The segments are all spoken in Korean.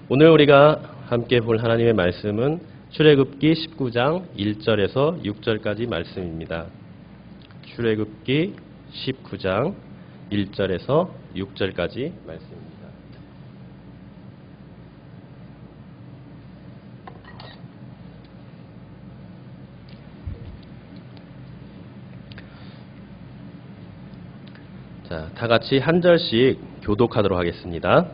오늘 우리가 함께 볼 하나님의 말씀은 출애굽기 19장 1절에서 6절까지 말씀입니다. 출애굽기 19장 1절에서 6절까지 말씀입니다. 자, 다 같이 한 절씩 교독하도록 하겠습니다.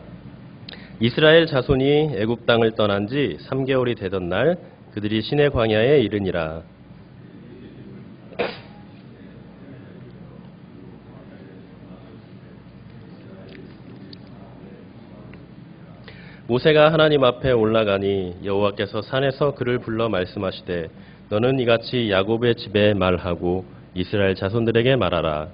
이스라엘 자손이 애굽 땅을 떠난 지 3개월이 되던 날 그들이 시내 광야에 이르니라. 모세가 하나님 앞에 올라가니 여호와께서 산에서 그를 불러 말씀하시되 너는 이같이 야곱의 집에 말하고 이스라엘 자손들에게 말하라.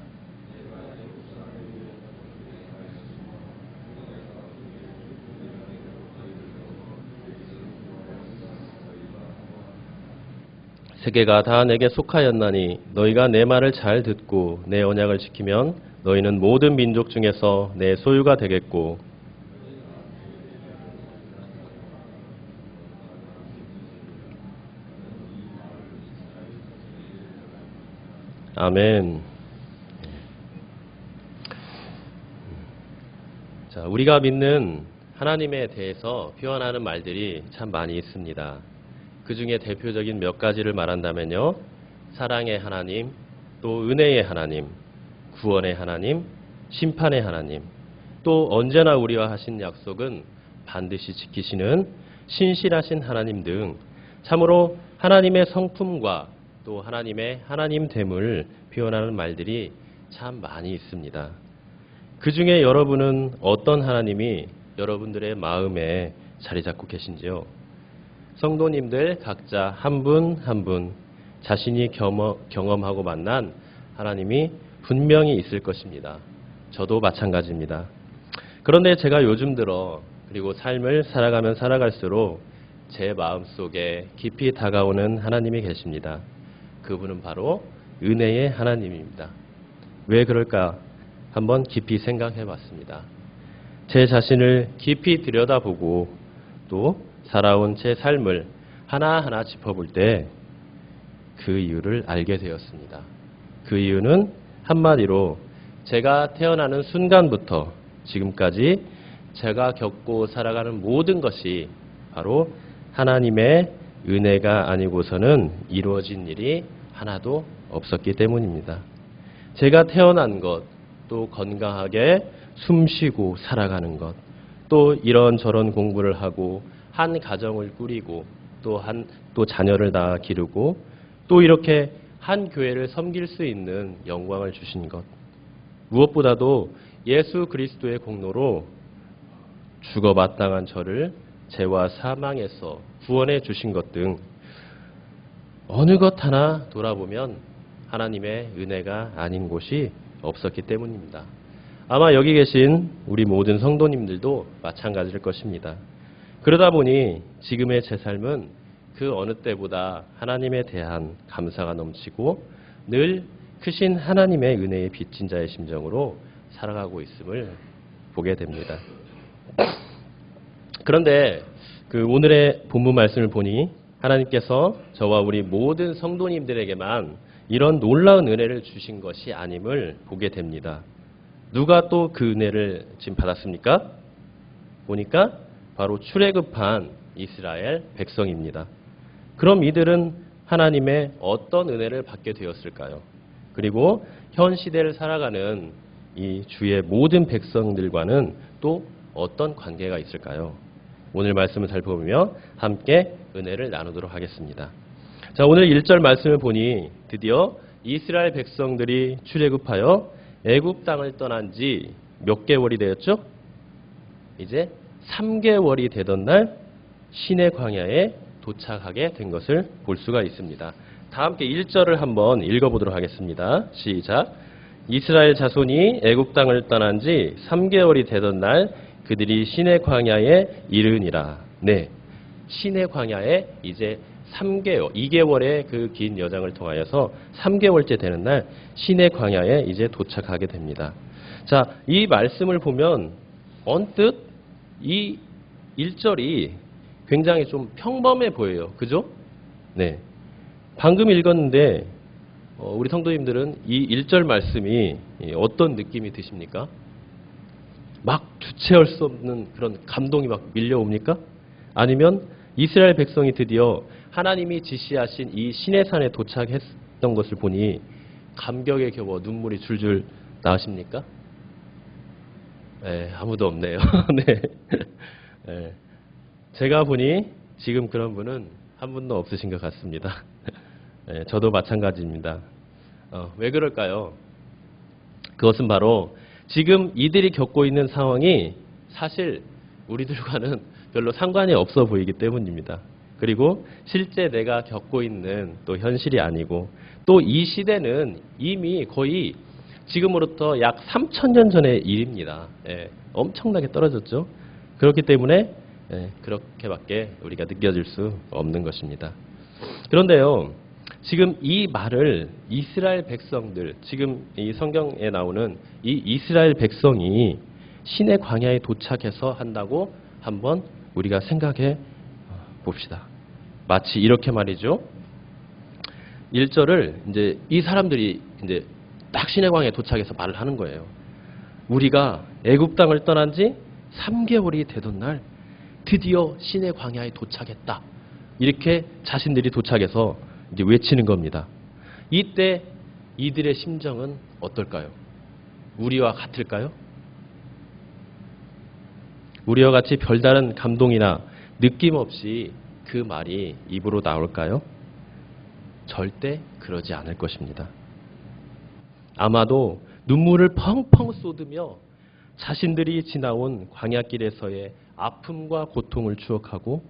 세계가 다 내게 속하였나니 너희가 내 말을 잘 듣고 내 언약을 지키면 너희는 모든 민족 중에서 내 소유가 되겠고 아멘. 자, 우리가 믿는 하나님에 대해서 표현하는 말들이 참 많이 있습니다. 그 중에 대표적인 몇 가지를 말한다면요. 사랑의 하나님, 또 은혜의 하나님, 구원의 하나님, 심판의 하나님, 또 언제나 우리와 하신 약속은 반드시 지키시는 신실하신 하나님 등 참으로 하나님의 성품과 또 하나님의 하나님됨을 표현하는 말들이 참 많이 있습니다. 그 중에 여러분은 어떤 하나님이 여러분들의 마음에 자리 잡고 계신지요? 성도님들 각자 한 분 한 분 자신이 경험하고 만난 하나님이 분명히 있을 것입니다. 저도 마찬가지입니다. 그런데 제가 요즘 들어 그리고 삶을 살아가면 살아갈수록 제 마음속에 깊이 다가오는 하나님이 계십니다. 그분은 바로 은혜의 하나님입니다. 왜 그럴까? 한번 깊이 생각해 봤습니다. 제 자신을 깊이 들여다보고 또 살아온 제 삶을 하나하나 짚어볼 때 그 이유를 알게 되었습니다. 그 이유는 한마디로 제가 태어나는 순간부터 지금까지 제가 겪고 살아가는 모든 것이 바로 하나님의 은혜가 아니고서는 이루어진 일이 하나도 없었기 때문입니다. 제가 태어난 것, 또 건강하게 숨쉬고 살아가는 것, 또 이런저런 공부를 하고 한 가정을 꾸리고 또 자녀를 다 기르고 또 이렇게 한 교회를 섬길 수 있는 영광을 주신 것, 무엇보다도 예수 그리스도의 공로로 죽어 마땅한 저를 죄와 사망에서 구원해 주신 것 등 어느 것 하나 돌아보면 하나님의 은혜가 아닌 곳이 없었기 때문입니다. 아마 여기 계신 우리 모든 성도님들도 마찬가지일 것입니다. 그러다 보니 지금의 제 삶은 그 어느 때보다 하나님에 대한 감사가 넘치고 늘 크신 하나님의 은혜에 빚진 자의 심정으로 살아가고 있음을 보게 됩니다. 그런데 그 오늘의 본문 말씀을 보니 하나님께서 저와 우리 모든 성도님들에게만 이런 놀라운 은혜를 주신 것이 아님을 보게 됩니다. 누가 또 그 은혜를 지금 받았습니까? 보니까 바로 출애굽한 이스라엘 백성입니다. 그럼 이들은 하나님의 어떤 은혜를 받게 되었을까요? 그리고 현 시대를 살아가는 이 주의 모든 백성들과는 또 어떤 관계가 있을까요? 오늘 말씀을 살펴보며 함께 은혜를 나누도록 하겠습니다. 자, 오늘 1절 말씀을 보니 드디어 이스라엘 백성들이 출애굽하여 애굽 땅을 떠난 지 몇 개월이 되었죠? 이제 3개월이 되던 날 시내 광야에 도착하게 된 것을 볼 수가 있습니다. 다 함께 1절을 한번 읽어보도록 하겠습니다. 시작. 이스라엘 자손이 애굽 땅을 떠난 지 3개월이 되던 날 그들이 시내 광야에 이르니라. 네, 시내 광야에 이제 3개월, 2개월의 그 긴 여정을 통하여서 3개월째 되는 날 시내 광야에 이제 도착하게 됩니다. 자, 이 말씀을 보면 언뜻 이 1절이 굉장히 좀 평범해 보여요. 그죠? 네. 방금 읽었는데 우리 성도님들은 이 1절 말씀이 어떤 느낌이 드십니까? 막 주체할 수 없는 그런 감동이 막 밀려옵니까? 아니면 이스라엘 백성이 드디어 하나님이 지시하신 이 시내산에 도착했던 것을 보니 감격에 겨워 눈물이 줄줄 나십니까? 네, 아무도 없네요. 네. 네. 제가 보니 지금 그런 분은 한 분도 없으신 것 같습니다. 네, 저도 마찬가지입니다. 왜 그럴까요? 그것은 바로 지금 이들이 겪고 있는 상황이 사실 우리들과는 별로 상관이 없어 보이기 때문입니다. 그리고 실제 내가 겪고 있는 또 현실이 아니고 또 이 시대는 이미 거의 지금으로부터 약 3,000년 전의 일입니다. 예, 엄청나게 떨어졌죠. 그렇기 때문에 그렇게밖에 우리가 느껴질 수 없는 것입니다. 그런데요, 지금 이 말을 이스라엘 백성들, 지금 이 성경에 나오는 이 이스라엘 백성이 신의 광야에 도착해서 한다고 한번 우리가 생각해 봅시다. 마치 이렇게 말이죠. 1절을 이제 이 사람들이 이제 딱 신의 광야에 도착해서 말을 하는 거예요. 우리가 애굽 땅을 떠난 지 3개월이 되던 날 드디어 신의 광야에 도착했다. 이렇게 자신들이 도착해서 이제 외치는 겁니다. 이때 이들의 심정은 어떨까요? 우리와 같을까요? 우리와 같이 별다른 감동이나 느낌 없이 그 말이 입으로 나올까요? 절대 그러지 않을 것입니다. 아마도 눈물을 펑펑 쏟으며 자신들이 지나온 광야길에서의 아픔과 고통을 추억하고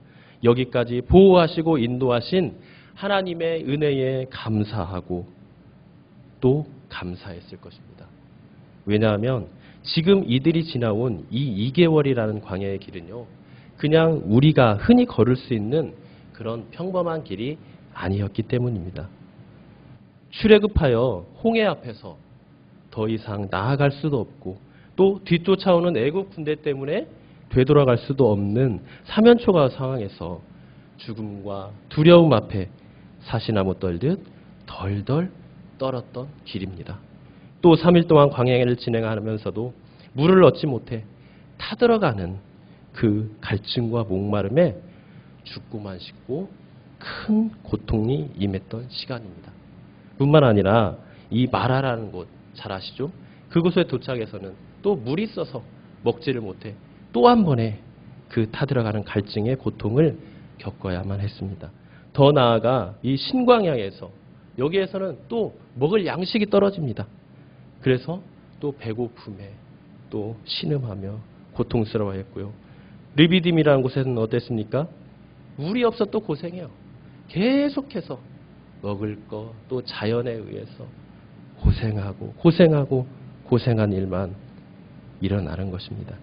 여기까지 보호하시고 인도하신 하나님의 은혜에 감사하고 또 감사했을 것입니다. 왜냐하면 지금 이들이 지나온 이 2개월이라는 광야의 길은요, 그냥 우리가 흔히 걸을 수 있는 그런 평범한 길이 아니었기 때문입니다. 출애굽하여 홍해 앞에서 더 이상 나아갈 수도 없고 또 뒤쫓아오는 애국 군대 때문에 되돌아갈 수도 없는 사면초가 상황에서 죽음과 두려움 앞에 사시나무 떨듯 덜덜 떨었던 길입니다. 또 3일 동안 광야를 진행하면서도 물을 얻지 못해 타들어가는 그 갈증과 목마름에 죽고만 싶고 큰 고통이 임했던 시간입니다. 뿐만 아니라 이 마라라는 곳 잘 아시죠? 그곳에 도착해서는 또 물이 있어서 먹지를 못해 또 한 번의 그 타들어가는 갈증의 고통을 겪어야만 했습니다. 더 나아가 이 신광야에서 여기에서는 또 먹을 양식이 떨어집니다. 그래서 또 배고픔에 또 신음하며 고통스러워했고요. 르비딤이라는 곳에서는 어땠습니까? 물이 없어 또 고생해요. 계속해서 먹을 거 또 자연에 의해서 고생한 일만 일어나는 것입니다.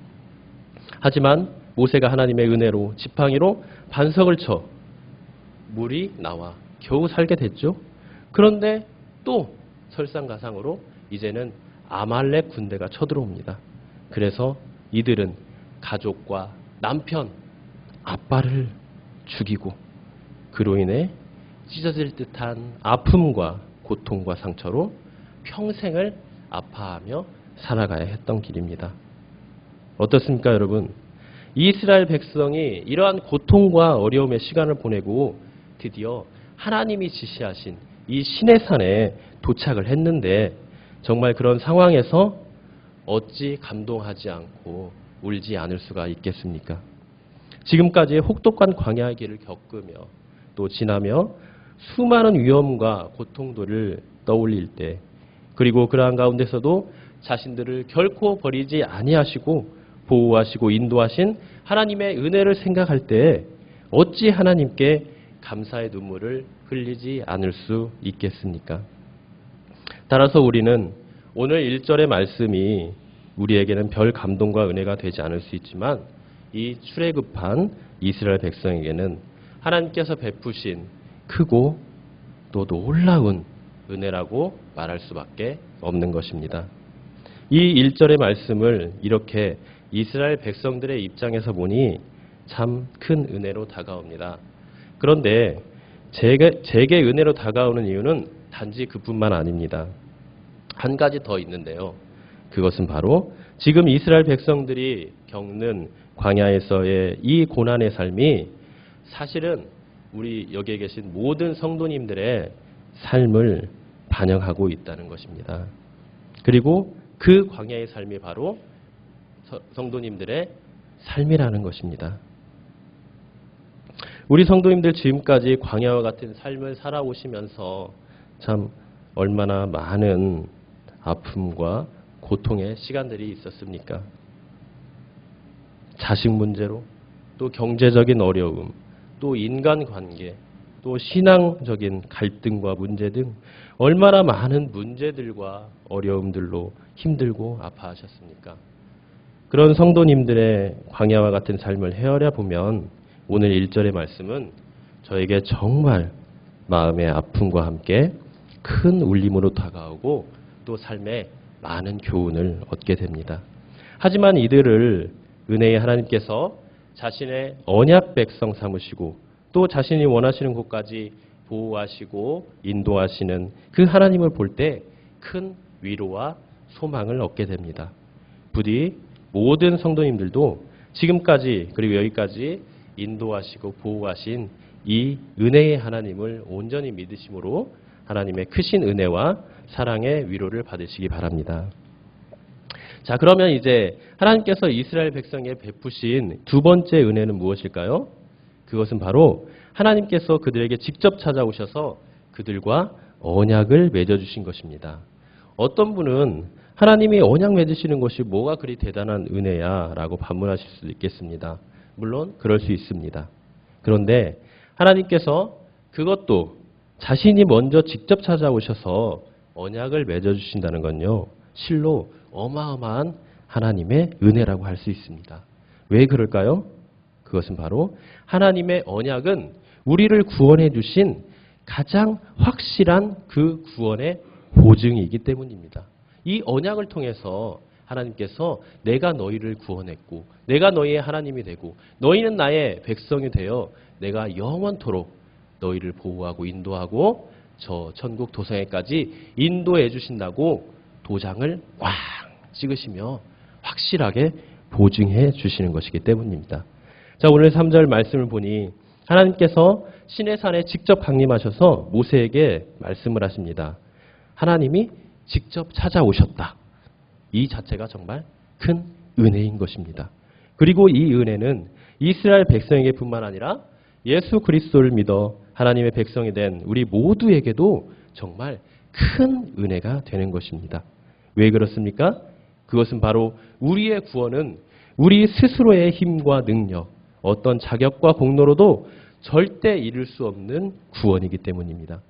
하지만 모세가 하나님의 은혜로 지팡이로 반석을 쳐 물이 나와 겨우 살게 됐죠. 그런데 또 설상가상으로 이제는 아말렉 군대가 쳐들어옵니다. 그래서 이들은 가족과 남편, 아빠를 죽이고 그로 인해 찢어질 듯한 아픔과 고통과 상처로 평생을 아파하며 살아가야 했던 길입니다. 어떻습니까, 여러분? 이스라엘 백성이 이러한 고통과 어려움의 시간을 보내고 드디어 하나님이 지시하신 이 시내산에 도착을 했는데 정말 그런 상황에서 어찌 감동하지 않고 울지 않을 수가 있겠습니까? 지금까지의 혹독한 광야의 길을 겪으며 또 지나며 수많은 위험과 고통들을 떠올릴 때 그리고 그러한 가운데서도 자신들을 결코 버리지 아니하시고 보호하시고 인도하신 하나님의 은혜를 생각할 때 어찌 하나님께 감사의 눈물을 흘리지 않을 수 있겠습니까? 따라서 우리는 오늘 1절의 말씀이 우리에게는 별 감동과 은혜가 되지 않을 수 있지만 이 출애굽한 이스라엘 백성에게는 하나님께서 베푸신 크고 또 놀라운 은혜라고 말할 수밖에 없는 것입니다. 이 1절의 말씀을 이렇게 이스라엘 백성들의 입장에서 보니 참 큰 은혜로 다가옵니다. 그런데 제게 은혜로 다가오는 이유는 단지 그뿐만 아닙니다. 한 가지 더 있는데요. 그것은 바로 지금 이스라엘 백성들이 겪는 광야에서의 이 고난의 삶이 사실은 우리 여기에 계신 모든 성도님들의 삶을 반영하고 있다는 것입니다. 그리고 그 광야의 삶이 바로 성도님들의 삶이라는 것입니다. 우리 성도님들 지금까지 광야와 같은 삶을 살아오시면서 참 얼마나 많은 아픔과 고통의 시간들이 있었습니까? 자식 문제로, 또 경제적인 어려움, 또 인간관계, 또 신앙적인 갈등과 문제 등 얼마나 많은 문제들과 어려움들로 힘들고 아파하셨습니까? 그런 성도님들의 광야와 같은 삶을 헤아려 보면 오늘 1절의 말씀은 저에게 정말 마음의 아픔과 함께 큰 울림으로 다가오고 또 삶에 많은 교훈을 얻게 됩니다. 하지만 이들을 은혜의 하나님께서 자신의 언약 백성 삼으시고 또 자신이 원하시는 곳까지 보호하시고 인도하시는 그 하나님을 볼 때 큰 위로와 소망을 얻게 됩니다. 부디 모든 성도님들도 지금까지 그리고 여기까지 인도하시고 보호하신 이 은혜의 하나님을 온전히 믿으심으로 하나님의 크신 은혜와 사랑의 위로를 받으시기 바랍니다. 자, 그러면 이제 하나님께서 이스라엘 백성에 베푸신 두 번째 은혜는 무엇일까요? 그것은 바로 하나님께서 그들에게 직접 찾아오셔서 그들과 언약을 맺어주신 것입니다. 어떤 분은 하나님이 언약 맺으시는 것이 뭐가 그리 대단한 은혜야 라고 반문하실 수도 있겠습니다. 물론 그럴 수 있습니다. 그런데 하나님께서 그것도 자신이 먼저 직접 찾아오셔서 언약을 맺어주신다는 건요, 실로 어마어마한 하나님의 은혜라고 할 수 있습니다. 왜 그럴까요? 그것은 바로 하나님의 언약은 우리를 구원해 주신 가장 확실한 그 구원의 보증이기 때문입니다. 이 언약을 통해서 하나님께서 내가 너희를 구원했고 내가 너희의 하나님이 되고 너희는 나의 백성이 되어 내가 영원토록 너희를 보호하고 인도하고 저 천국 도성에까지 인도해 주신다고 도장을 꽝 찍으시며 확실하게 보증해 주시는 것이기 때문입니다. 자, 오늘 3절 말씀을 보니 하나님께서 시내산에 직접 강림하셔서 모세에게 말씀을 하십니다. 하나님이 직접 찾아오셨다. 이 자체가 정말 큰 은혜인 것입니다. 그리고 이 은혜는 이스라엘 백성에게 뿐만 아니라 예수 그리스도를 믿어 하나님의 백성이 된 우리 모두에게도 정말 큰 은혜가 되는 것입니다. 왜 그렇습니까? 그것은 바로 우리의 구원은 우리 스스로의 힘과 능력, 어떤 자격과 공로로도 절대 이룰 수 없는 구원이기 때문입니다.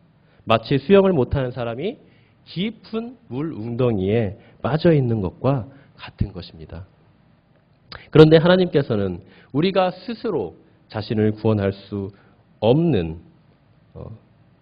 마치 수영을 못하는 사람이 깊은 물 웅덩이에 빠져 있는 것과 같은 것입니다. 그런데 하나님께서는 우리가 스스로 자신을 구원할 수 없는,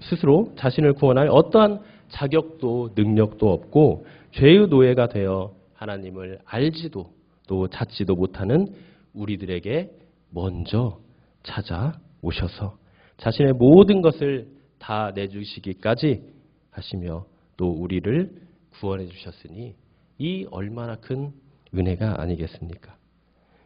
스스로 자신을 구원할 어떠한 자격도 능력도 없고 죄의 노예가 되어 하나님을 알지도 또 찾지도 못하는 우리들에게 먼저 찾아오셔서 자신의 모든 것을 다 내주시기까지 하시며 또 우리를 구원해 주셨으니 이 얼마나 큰 은혜가 아니겠습니까?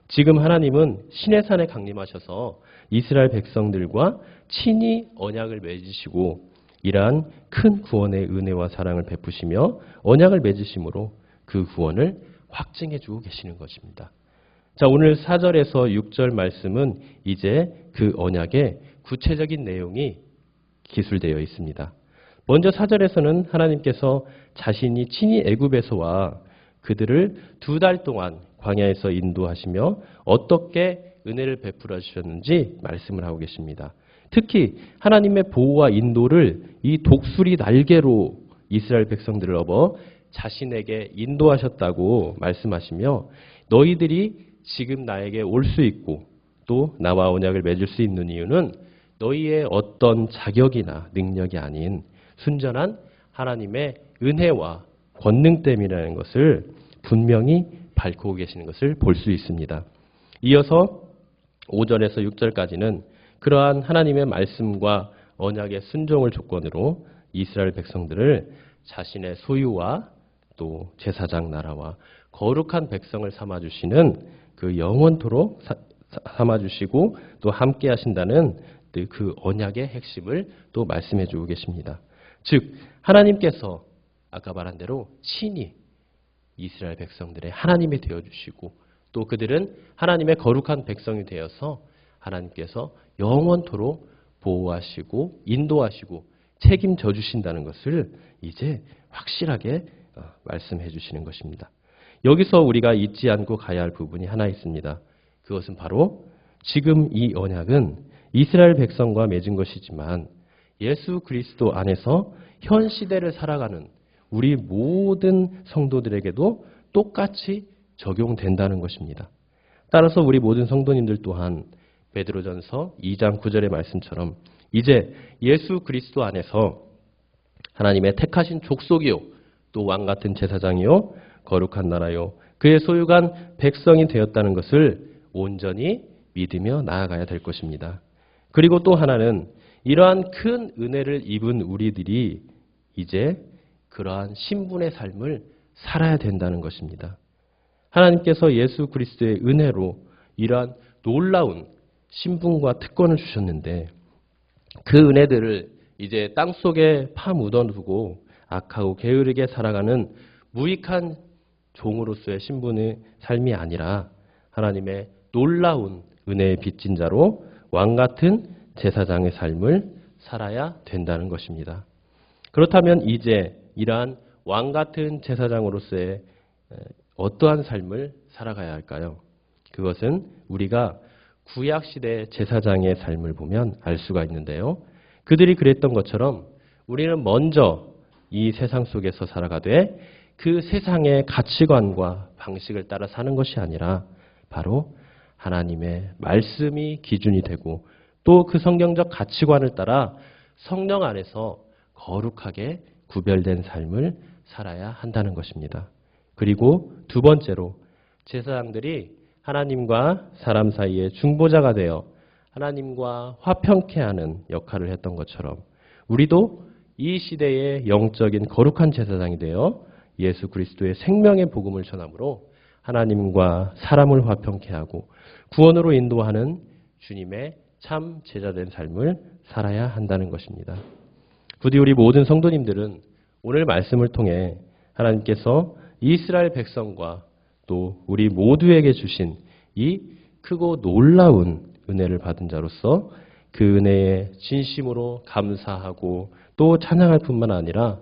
지금 하나님은 시내산에 강림하셔서 이스라엘 백성들과 친히 언약을 맺으시고 이러한 큰 구원의 은혜와 사랑을 베푸시며 언약을 맺으심으로 그 구원을 확증해 주고 계시는 것입니다. 자, 오늘 4절에서 6절 말씀은 이제 그 언약의 구체적인 내용이 기술되어 있습니다. 먼저 4절에서는 하나님께서 자신이 친히 애굽에서와 그들을 2달 동안 광야에서 인도하시며 어떻게 은혜를 베풀어 주셨는지 말씀을 하고 계십니다. 특히 하나님의 보호와 인도를 이 독수리 날개로 이스라엘 백성들을 업어 자신에게 인도하셨다고 말씀하시며 너희들이 지금 나에게 올 수 있고 또 나와 언약을 맺을 수 있는 이유는 너희의 어떤 자격이나 능력이 아닌 순전한 하나님의 은혜와 권능 때문이라는 것을 분명히 밝히고 계시는 것을 볼 수 있습니다. 이어서 5절에서 6절까지는 그러한 하나님의 말씀과 언약의 순종을 조건으로 이스라엘 백성들을 자신의 소유와 또 제사장 나라와 거룩한 백성을 삼아주시는 그 영원토록 삼아주시고 또 함께 하신다는 그 언약의 핵심을 또 말씀해 주고 계십니다. 즉 하나님께서 아까 말한 대로 친히 이스라엘 백성들의 하나님이 되어주시고 또 그들은 하나님의 거룩한 백성이 되어서 하나님께서 영원토록 보호하시고 인도하시고 책임져 주신다는 것을 이제 확실하게 말씀해 주시는 것입니다. 여기서 우리가 잊지 않고 가야 할 부분이 하나 있습니다. 그것은 바로 지금 이 언약은 이스라엘 백성과 맺은 것이지만 예수 그리스도 안에서 현 시대를 살아가는 우리 모든 성도들에게도 똑같이 적용된다는 것입니다. 따라서 우리 모든 성도님들 또한 베드로전서 2장 9절의 말씀처럼 이제 예수 그리스도 안에서 하나님의 택하신 족속이요 또 왕같은 제사장이요 거룩한 나라요 그의 소유간 백성이 되었다는 것을 온전히 믿으며 나아가야 될 것입니다. 그리고 또 하나는 이러한 큰 은혜를 입은 우리들이 이제 그러한 신분의 삶을 살아야 된다는 것입니다. 하나님께서 예수 그리스도의 은혜로 이러한 놀라운 신분과 특권을 주셨는데 그 은혜들을 이제 땅속에 파묻어두고 악하고 게으르게 살아가는 무익한 종으로서의 신분의 삶이 아니라 하나님의 놀라운 은혜의 빚진 자로 왕같은 제사장의 삶을 살아야 된다는 것입니다. 그렇다면 이제 이러한 왕같은 제사장으로서의 어떠한 삶을 살아가야 할까요? 그것은 우리가 구약시대 제사장의 삶을 보면 알 수가 있는데요. 그들이 그랬던 것처럼 우리는 먼저 이 세상 속에서 살아가되 그 세상의 가치관과 방식을 따라 사는 것이 아니라 바로 하나님의 말씀이 기준이 되고 또 그 성경적 가치관을 따라 성령 안에서 거룩하게 구별된 삶을 살아야 한다는 것입니다. 그리고 두 번째로 제사장들이 하나님과 사람 사이의 중보자가 되어 하나님과 화평케 하는 역할을 했던 것처럼 우리도 이 시대의 영적인 거룩한 제사장이 되어 예수 그리스도의 생명의 복음을 전함으로 하나님과 사람을 화평케 하고 구원으로 인도하는 주님의 참 제자된 삶을 살아야 한다는 것입니다. 부디 우리 모든 성도님들은 오늘 말씀을 통해 하나님께서 이스라엘 백성과 또 우리 모두에게 주신 이 크고 놀라운 은혜를 받은 자로서 그 은혜에 진심으로 감사하고 또 찬양할 뿐만 아니라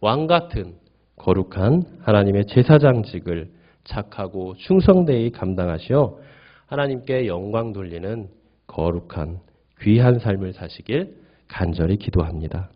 왕같은 거룩한 하나님의 제사장직을 착하고 충성되이 감당하시어 하나님께 영광 돌리는 거룩한 귀한 삶을 사시길 간절히 기도합니다.